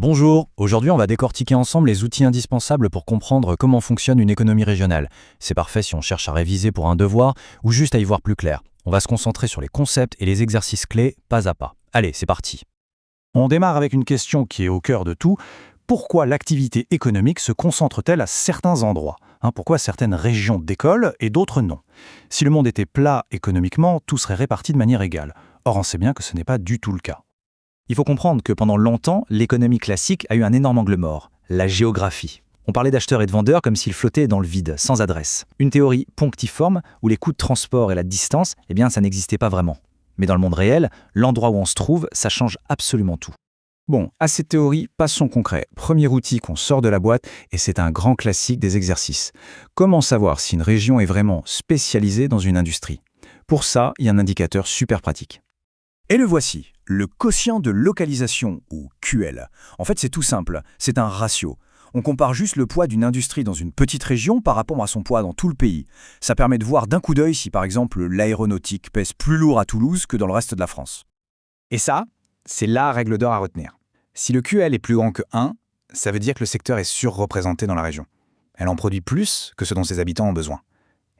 Bonjour, aujourd'hui on va décortiquer ensemble les outils indispensables pour comprendre comment fonctionne une économie régionale. C'est parfait si on cherche à réviser pour un devoir ou juste à y voir plus clair. On va se concentrer sur les concepts et les exercices clés pas à pas. Allez, c'est parti. On démarre avec une question qui est au cœur de tout. Pourquoi l'activité économique se concentre-t-elle à certains endroits ? Pourquoi certaines régions décollent et d'autres non ? Si le monde était plat économiquement, tout serait réparti de manière égale. Or, on sait bien que ce n'est pas du tout le cas. Il faut comprendre que pendant longtemps, l'économie classique a eu un énorme angle mort, la géographie. On parlait d'acheteurs et de vendeurs comme s'ils flottaient dans le vide, sans adresse. Une théorie punctiforme où les coûts de transport et la distance, ça n'existait pas vraiment. Mais dans le monde réel, l'endroit où on se trouve, ça change absolument tout. Bon, à cette théorie, passons concret. Premier outil qu'on sort de la boîte, et c'est un grand classique des exercices. Comment savoir si une région est vraiment spécialisée dans une industrie ? Pour ça, il y a un indicateur super pratique. Et le voici, le quotient de localisation, ou QL. En fait, c'est tout simple, c'est un ratio. On compare juste le poids d'une industrie dans une petite région par rapport à son poids dans tout le pays. Ça permet de voir d'un coup d'œil si, par exemple, l'aéronautique pèse plus lourd à Toulouse que dans le reste de la France. Et ça, c'est la règle d'or à retenir. Si le QL est plus grand que 1, ça veut dire que le secteur est surreprésenté dans la région. Elle en produit plus que ce dont ses habitants ont besoin.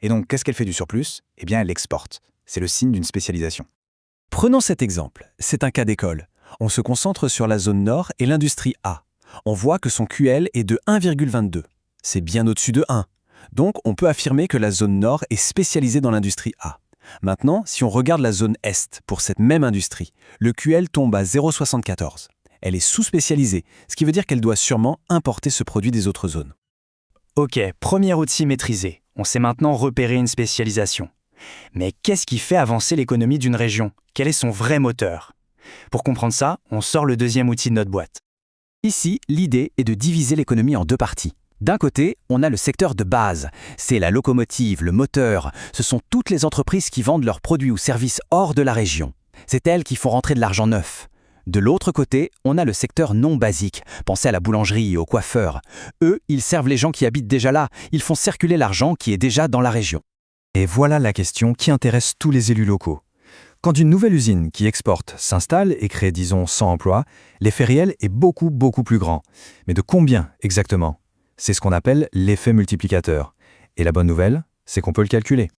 Et donc, qu'est-ce qu'elle fait du surplus ? Elle exporte. C'est le signe d'une spécialisation. Prenons cet exemple, c'est un cas d'école. On se concentre sur la zone nord et l'industrie A. On voit que son QL est de 1,22. C'est bien au-dessus de 1. Donc on peut affirmer que la zone nord est spécialisée dans l'industrie A. Maintenant, si on regarde la zone est pour cette même industrie, le QL tombe à 0,74. Elle est sous-spécialisée, ce qui veut dire qu'elle doit sûrement importer ce produit des autres zones. Ok, premier outil maîtrisé. On sait maintenant repérer une spécialisation. Mais qu'est-ce qui fait avancer l'économie d'une région ? Quel est son vrai moteur ? Pour comprendre ça, on sort le deuxième outil de notre boîte. Ici, l'idée est de diviser l'économie en deux parties. D'un côté, on a le secteur de base. C'est la locomotive, le moteur. Ce sont toutes les entreprises qui vendent leurs produits ou services hors de la région. C'est elles qui font rentrer de l'argent neuf. De l'autre côté, on a le secteur non basique. Pensez à la boulangerie et aux coiffeurs. Eux, ils servent les gens qui habitent déjà là. Ils font circuler l'argent qui est déjà dans la région. Et voilà la question qui intéresse tous les élus locaux. Quand une nouvelle usine qui exporte s'installe et crée, disons, 100 emplois, l'effet réel est beaucoup plus grand. Mais de combien exactement ? C'est ce qu'on appelle l'effet multiplicateur. Et la bonne nouvelle, c'est qu'on peut le calculer.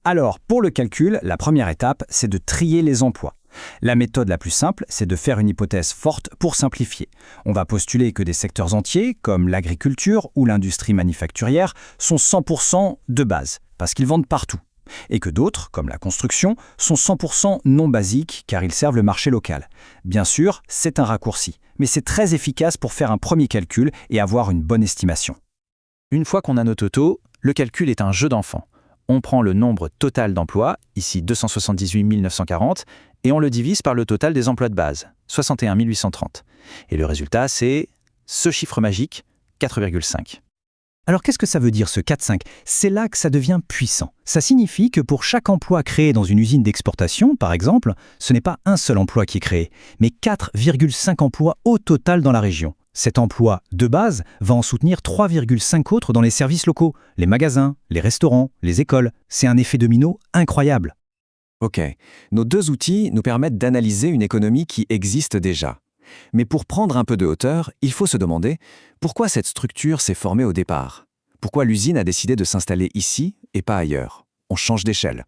Alors, pour le calcul, la première étape, c'est de trier les emplois. La méthode la plus simple, c'est de faire une hypothèse forte pour simplifier. On va postuler que des secteurs entiers, comme l'agriculture ou l'industrie manufacturière, sont 100% de base, parce qu'ils vendent partout. Et que d'autres, comme la construction, sont 100% non basiques, car ils servent le marché local. Bien sûr, c'est un raccourci, mais c'est très efficace pour faire un premier calcul et avoir une bonne estimation. Une fois qu'on a nos totaux, le calcul est un jeu d'enfant. On prend le nombre total d'emplois, ici 278 940, et on le divise par le total des emplois de base, 61 830. Et le résultat, c'est ce chiffre magique, 4,5. Alors qu'est-ce que ça veut dire ce 4,5 ? C'est là que ça devient puissant. Ça signifie que pour chaque emploi créé dans une usine d'exportation, par exemple, ce n'est pas un seul emploi qui est créé, mais 4,5 emplois au total dans la région. Cet emploi de base va en soutenir 3,5 autres dans les services locaux, les magasins, les restaurants, les écoles. C'est un effet domino incroyable. Ok, nos deux outils nous permettent d'analyser une économie qui existe déjà. Mais pour prendre un peu de hauteur, il faut se demander pourquoi cette structure s'est formée au départ. Pourquoi l'usine a décidé de s'installer ici et pas ailleurs ? On change d'échelle.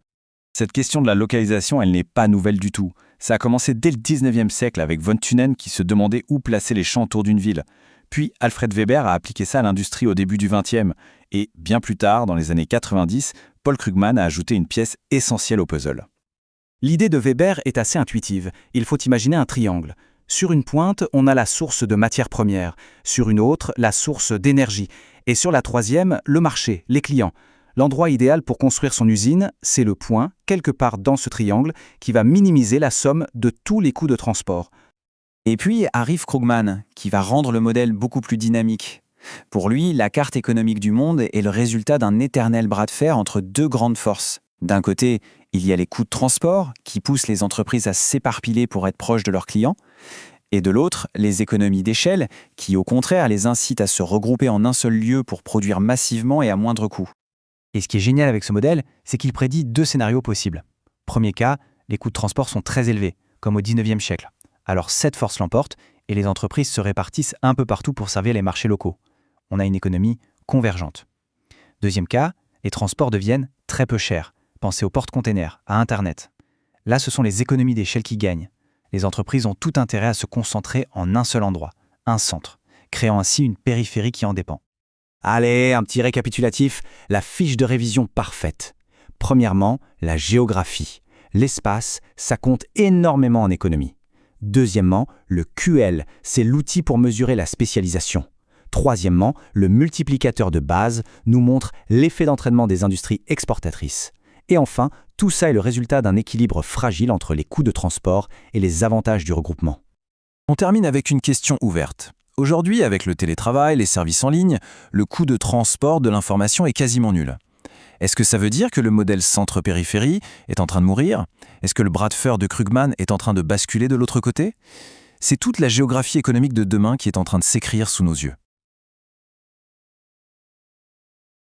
Cette question de la localisation, elle n'est pas nouvelle du tout. Ça a commencé dès le 19e siècle avec von Thunen qui se demandait où placer les champs autour d'une ville. Puis Alfred Weber a appliqué ça à l'industrie au début du XXe. Et bien plus tard, dans les années 90, Paul Krugman a ajouté une pièce essentielle au puzzle. L'idée de Weber est assez intuitive. Il faut imaginer un triangle. Sur une pointe, on a la source de matières premières. Sur une autre, la source d'énergie. Et sur la troisième, le marché, les clients. L'endroit idéal pour construire son usine, c'est le point, quelque part dans ce triangle, qui va minimiser la somme de tous les coûts de transport. Et puis arrive Krugman, qui va rendre le modèle beaucoup plus dynamique. Pour lui, la carte économique du monde est le résultat d'un éternel bras de fer entre deux grandes forces. D'un côté, il y a les coûts de transport, qui poussent les entreprises à s'éparpiller pour être proches de leurs clients. Et de l'autre, les économies d'échelle, qui au contraire les incitent à se regrouper en un seul lieu pour produire massivement et à moindre coût. Et ce qui est génial avec ce modèle, c'est qu'il prédit deux scénarios possibles. Premier cas, les coûts de transport sont très élevés, comme au 19e siècle. Alors cette force l'emporte, et les entreprises se répartissent un peu partout pour servir les marchés locaux. On a une économie convergente. Deuxième cas, les transports deviennent très peu chers. Pensez aux porte-containers, à Internet. Là, ce sont les économies d'échelle qui gagnent. Les entreprises ont tout intérêt à se concentrer en un seul endroit, un centre, créant ainsi une périphérie qui en dépend. Allez, un petit récapitulatif, la fiche de révision parfaite. Premièrement, la géographie. L'espace, ça compte énormément en économie. Deuxièmement, le QL, c'est l'outil pour mesurer la spécialisation. Troisièmement, le multiplicateur de base nous montre l'effet d'entraînement des industries exportatrices. Et enfin, tout ça est le résultat d'un équilibre fragile entre les coûts de transport et les avantages du regroupement. On termine avec une question ouverte. Aujourd'hui, avec le télétravail, les services en ligne, le coût de transport de l'information est quasiment nul. Est-ce que ça veut dire que le modèle centre-périphérie est en train de mourir? Est-ce que le bras de fer de Krugman est en train de basculer de l'autre côté? C'est toute la géographie économique de demain qui est en train de s'écrire sous nos yeux.